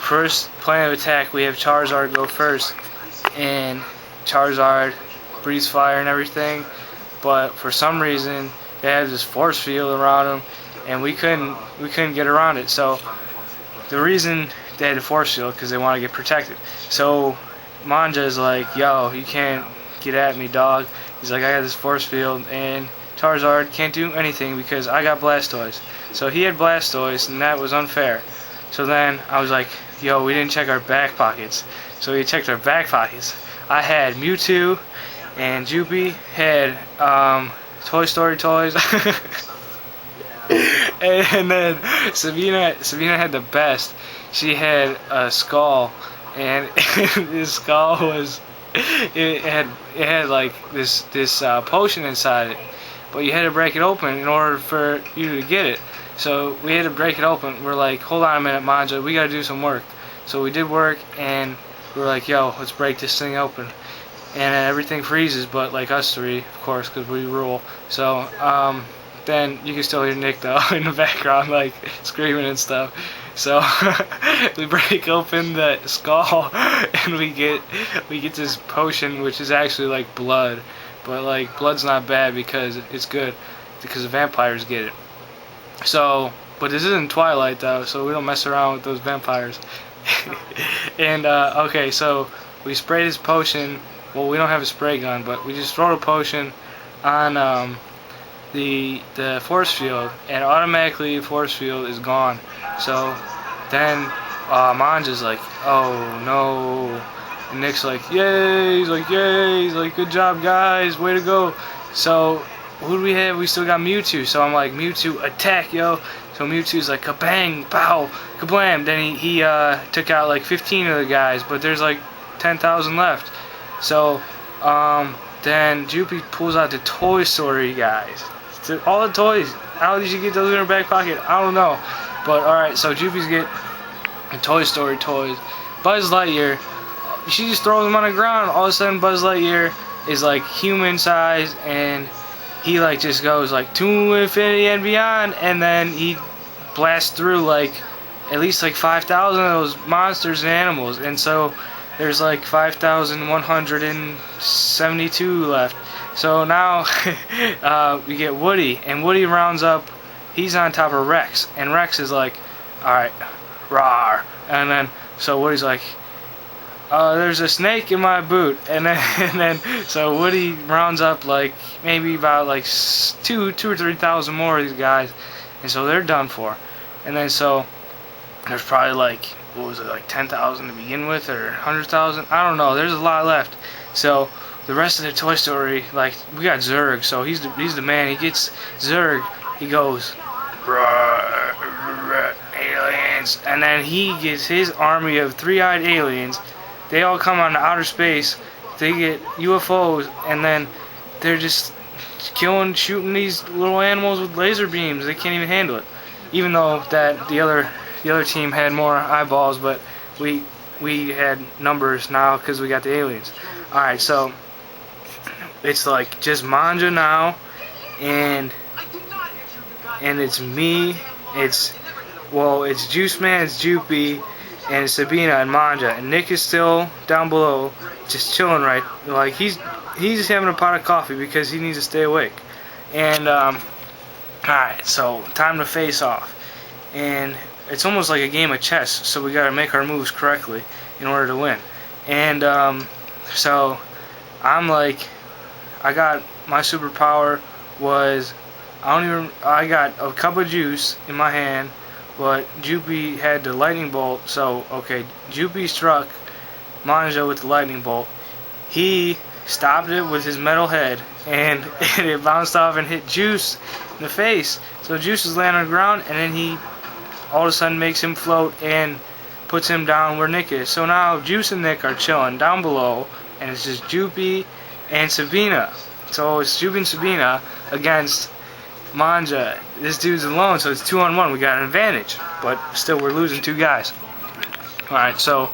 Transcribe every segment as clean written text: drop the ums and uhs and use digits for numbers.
first plan of attack, we have Charizard go first, and Charizard breathes fire and everything, but for some reason they had this force field around him, and we couldn't get around it. So the reason they had the force field because they want to get protected. So Manja is like, yo, you can't get at me, dog. He's like, I got this force field, and Charizard can't do anything because I got Blastoise. So he had Blastoise, and that was unfair. So then I was like, yo, we didn't check our back pockets. So we checked our back pockets. I had Mewtwo, and Jupi had Toy Story toys. And then Sabina had the best. She had a skull, and this skull was it had like this potion inside it, but you had to break it open in order for you to get it. So we had to break it open. We're like, hold on a minute, Manja, we gotta do some work. So we did work, and we were like, yo, let's break this thing open. And everything freezes, but like us three, of course, because we rule. So then you can still hear Nick though in the background, like screaming and stuff. So we break open the skull, and we get this potion, which is actually like blood, but like blood's not bad because it's good because the vampires get it. So, but this isn't Twilight though, so we don't mess around with those vampires. And okay, so we spray this potion. Well, we don't have a spray gun, but we just throw the potion on the force field, and automatically the force field is gone. So then Manja's like, oh no, and Nick's like, yay, he's like, yay, he's like, good job guys, way to go. So who do we have? We still got Mewtwo. So I'm like, Mewtwo, attack, yo. So Mewtwo's like, kabang, pow, kablam. Then he took out like 15 of the guys, but there's like 10,000 left. So then Jupi pulls out the Toy Story guys. All the toys. How did you get those in her back pocket? I don't know. But alright, so Jupi's get the Toy Story toys. Buzz Lightyear, she just throws them on the ground. All of a sudden Buzz Lightyear is like human size, and he like just goes like to infinity and beyond, and then he blasts through like at least like 5,000 of those monsters and animals, and so there's like 5,172 left. So now we get Woody, and Woody rounds up. He's on top of Rex, and Rex is like, alright, rawr. And then so Woody's like, there's a snake in my boot. And then so Woody rounds up like maybe about like 2,000 or 3,000 more of these guys, and so they're done for. And then so there's probably like, what was it, like 10,000 to begin with, or 100,000? I don't know. There's a lot left. So the rest of the Toy Story, like, we got Zurg, so he's the man. He gets Zurg, he goes, aliens, and then he gets his army of three-eyed aliens. They all come on to outer space. They get UFOs, and then they're just shooting these little animals with laser beams. They can't even handle it, even though that the other team had more eyeballs, but we had numbers now because we got the aliens. Alright, so it's like just Manja now, and it's me, it's Juice Man, it's Jupi, and it's Sabina and Manja, and Nick is still down below just chilling, right, like he's just having a pot of coffee because he needs to stay awake. And alright, so time to face off, and it's almost like a game of chess, so we gotta make our moves correctly in order to win. And so I'm like, I got my superpower was I got a cup of juice in my hand, but Jupi had the lightning bolt. So okay, Jupi struck Manja with the lightning bolt. He stopped it with his metal head, and it bounced off and hit Juice in the face. So Juice was laying on the ground, and then he all of a sudden makes him float and puts him down where Nick is. So now Juice and Nick are chilling down below, and it's just Jupi and Sabina. So it's Jupi and Sabina against Manja. This dude's alone, so it's 2-on-1. We got an advantage, but still we're losing 2 guys. Alright, so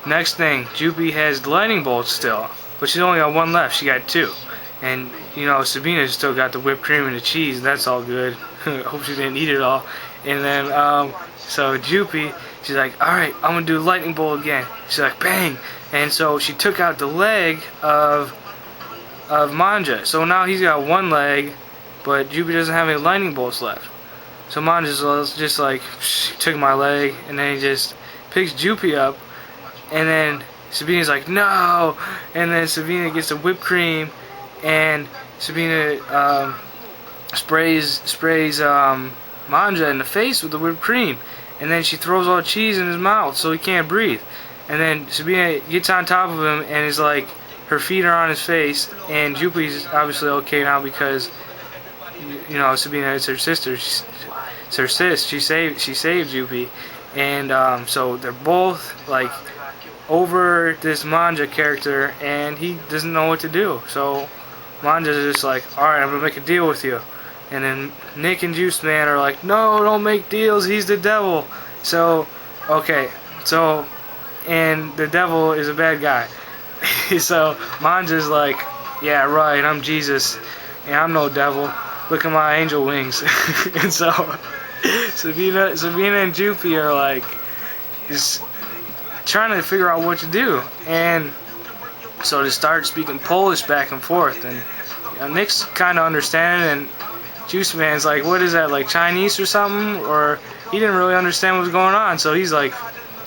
next thing, Jupi has the lightning bolt still, but she's only got 1 left. She got 2. And you know, Sabina's still got the whipped cream and the cheese. That's all good. Hope she didn't eat it all. And then, so Jupi, she's like, alright, I'm gonna do lightning bolt again. She's like, bang! And so she took out the leg of Manja. So now he's got one leg, but Jupi doesn't have any lightning bolts left. So Manja's just like, he took my leg, and then he just picks Jupi up, and then Sabina's like, no! And then Sabina gets the whipped cream, and Sabina sprays Manja in the face with the whipped cream, and then she throws all the cheese in his mouth so he can't breathe. And then Sabina gets on top of him and is like, her feet are on his face, and Jupi's obviously okay now because, you know, Sabina is her sister. It's her sis. She saved Jupi, and so they're both like over this Manja character, and he doesn't know what to do. So Manja's just like, alright, I'm gonna make a deal with you. And then Nick and Guice Mann are like, no, don't make deals, he's the devil. So, okay, so, and the devil is a bad guy. So Manja's like, yeah, right, I'm Jesus, and I'm no devil. Look at my angel wings. And so Sabina and Jupi are like, just trying to figure out what to do. And so they start speaking Polish back and forth, and Nick's kind of understanding, and Guice Mann's like, what is that, like Chinese or something? Or he didn't really understand what was going on, so he's like,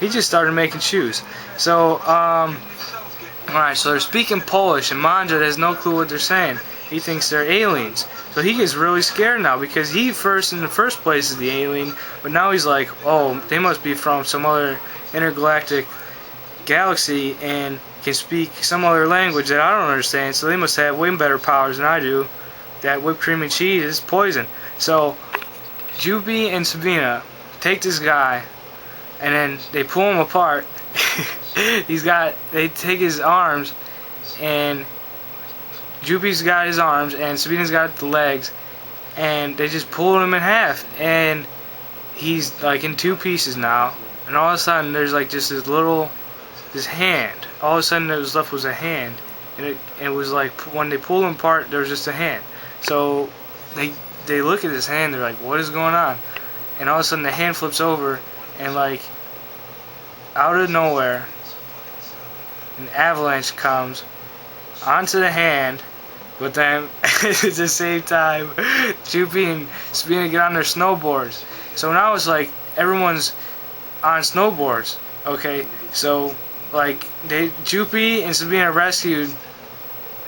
he just started making shoes. So, alright, so they're speaking Polish, and Manja has no clue what they're saying. He thinks they're aliens. So he gets really scared now, because he in the first place is the alien, but now he's like, oh, they must be from some other intergalactic galaxy and can speak some other language that I don't understand, so they must have way better powers than I do. That whipped cream and cheese is poison. So Jupi and Sabina take this guy, and then they pull him apart. They take his arms, and Jupi's got his arms, and Sabina's got the legs, and they just pull him in half, and he's like in two pieces now. And all of a sudden, there's like just this hand. All of a sudden, what was left was a hand, and it was like when they pulled him apart, there was just a hand. So they look at his hand, they're like, what is going on? And all of a sudden the hand flips over, and like out of nowhere an avalanche comes onto the hand, but then at the same time Jupi and Sabina get on their snowboards. So now it's like everyone's on snowboards. Okay, so like Jupi and Sabina rescued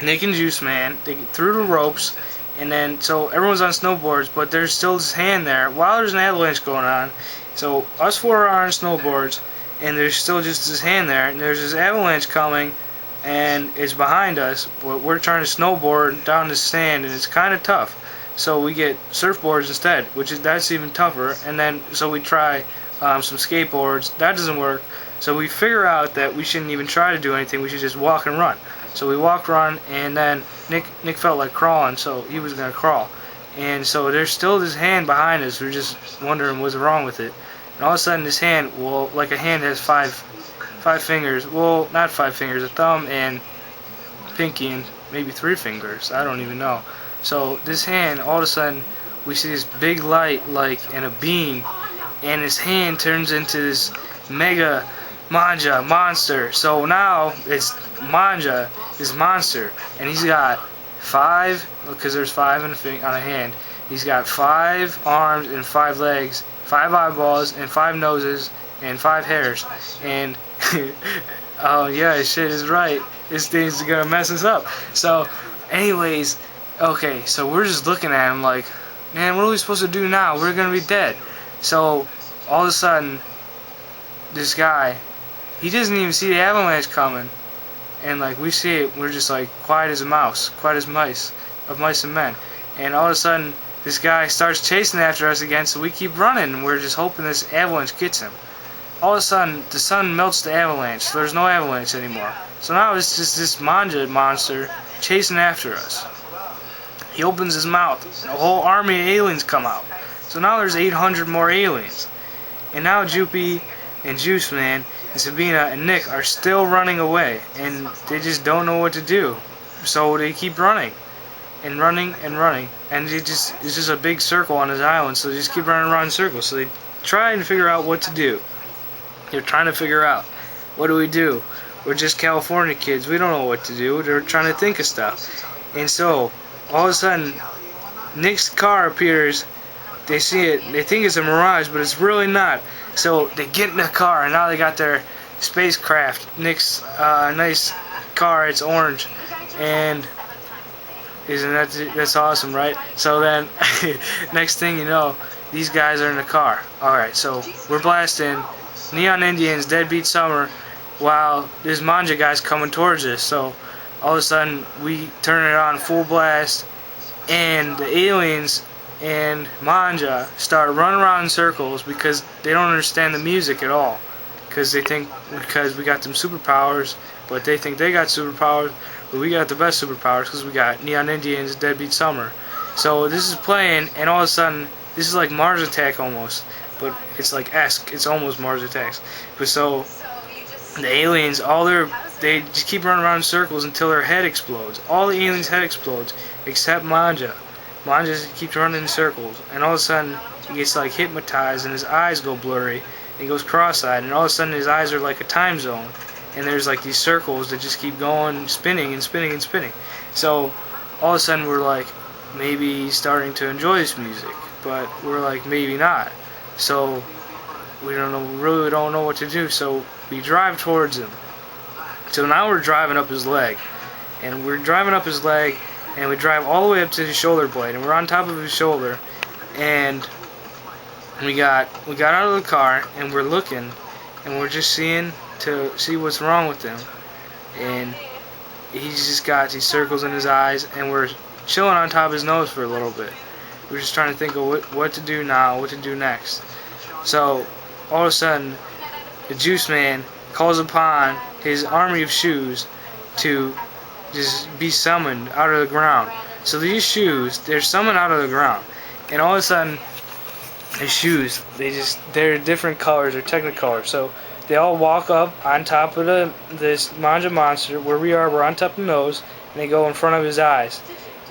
Nick and Guice Mann. They get through the ropes, and then so everyone's on snowboards, but there's still this hand there while there's an avalanche going on. So us four are on snowboards, and there's still just this hand there, and there's this avalanche coming, and it's behind us, but we're trying to snowboard down the sand, and it's kind of tough. So we get surfboards instead, that's even tougher. And then so we try some skateboards. That doesn't work. So we figure out that we shouldn't even try to do anything. We should just walk and run. So we walked, run, and then Nick felt like crawling, so he was gonna crawl. And so there's still this hand behind us. We're just wondering what's wrong with it. And all of a sudden, this hand, well, like a hand has five fingers. Well, not 5 fingers, a thumb and pinky and maybe 3 fingers. I don't even know. So this hand, all of a sudden, we see this big light, like in a beam, and his hand turns into this mega Manja monster. So now it's Manja, this monster, and he's got 5, because there's 5 on a hand. He's got 5 arms and 5 legs, 5 eyeballs and 5 noses and 5 hairs. And oh yeah, shit is right. This thing's gonna mess us up. So, anyways, okay, so we're just looking at him like, man, what are we supposed to do now? We're gonna be dead. So all of a sudden, this guy, he doesn't even see the avalanche coming, and like we see it, we're just like quiet as a mouse, quiet as mice, of mice and men. And all of a sudden, this guy starts chasing after us again, so we keep running, and we're just hoping this avalanche gets him. All of a sudden, the sun melts the avalanche, so there's no avalanche anymore. So now it's just this Manja monster chasing after us. He opens his mouth, and a whole army of aliens come out. So now there's 800 more aliens. And now Jupi and Guice Mann and Sabina and Nick are still running away, and they just don't know what to do. So they keep running. and running and running, and it's just a big circle on his island. So they just keep running around in circles. So they try and figure out what to do. They're trying to figure out, what do we do? We're just California kids. We don't know what to do. They're trying to think of stuff. And so all of a sudden, Nick's car appears. They see it. They think it's a mirage, but it's really not. So they get in the car, and now they got their spacecraft. Nick's nice car. It's orange, and that's awesome, right? So then, next thing you know, these guys are in the car. All right, so we're blasting Neon Indians, Deadbeat Summer, while this manja guy's coming towards us. So all of a sudden, we turn it on full blast, and the aliens and manja start running around in circles because they don't understand the music at all. Because they think, because we got them superpowers, but they think they got superpowers, but we got the best superpowers because we got Neon Indians, Deadbeat Summer. So this is playing, and all of a sudden, this is like Mars Attack almost, but it's like esque. It's almost Mars Attacks. But so the aliens, they just keep running around in circles until their head explodes. All the aliens' head explodes except Manja. Manja just keeps running in circles, and all of a sudden he gets like hypnotized, and his eyes go blurry, and he goes cross-eyed, and all of a sudden his eyes are like a time zone, and there's like these circles that just keep going, spinning and spinning and spinning. So all of a sudden we're like, maybe he's starting to enjoy this music, but we're like, maybe not. So we really don't know what to do. So we drive towards him. So now we're driving up his leg, and we drive all the way up to his shoulder blade, and we're on top of his shoulder, and we got out of the car, and we're looking, and we're just seeing to see what's wrong with him, and he's just got these circles in his eyes, and we're chilling on top of his nose for a little bit. We're just trying to think of what to do now, what to do next. So all of a sudden, the Juice Man calls upon his army of shoes to just be summoned out of the ground. So these shoes, they're summoned out of the ground, and all of a sudden, the shoes, they're different colors, they're technicolor. So they all walk up on top of this manja monster where we're on top of the nose, and they go in front of his eyes.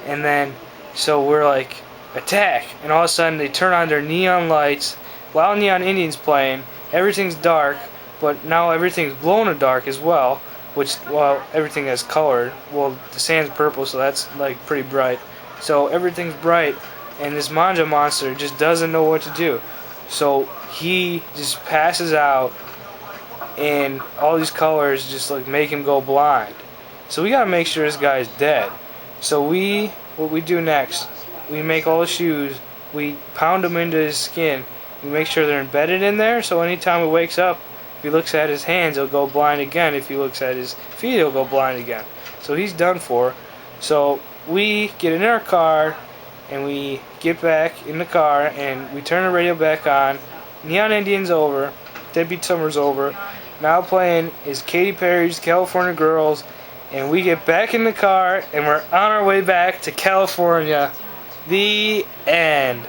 And then, so we're like, attack! And all of a sudden, they turn on their neon lights while Neon Indian's playing. Everything's dark, but now everything's glow in the dark as well. Which, well, everything is colored. Well, the sand's purple, so that's like pretty bright. So everything's bright, and this manja monster just doesn't know what to do. So he just passes out, and all these colors just like make him go blind. So we gotta make sure this guy's dead. So what we do next, we make all the shoes, we pound them into his skin, we make sure they're embedded in there, so anytime he wakes up, if he looks at his hands, he'll go blind again. If he looks at his feet, he'll go blind again. So he's done for. So we get in our car, and we get back in the car, and we turn the radio back on. Neon Indian's over. Deadbeat Summer's over. Now playing is Katy Perry's California Girls, and we get back in the car, and we're on our way back to California. The end.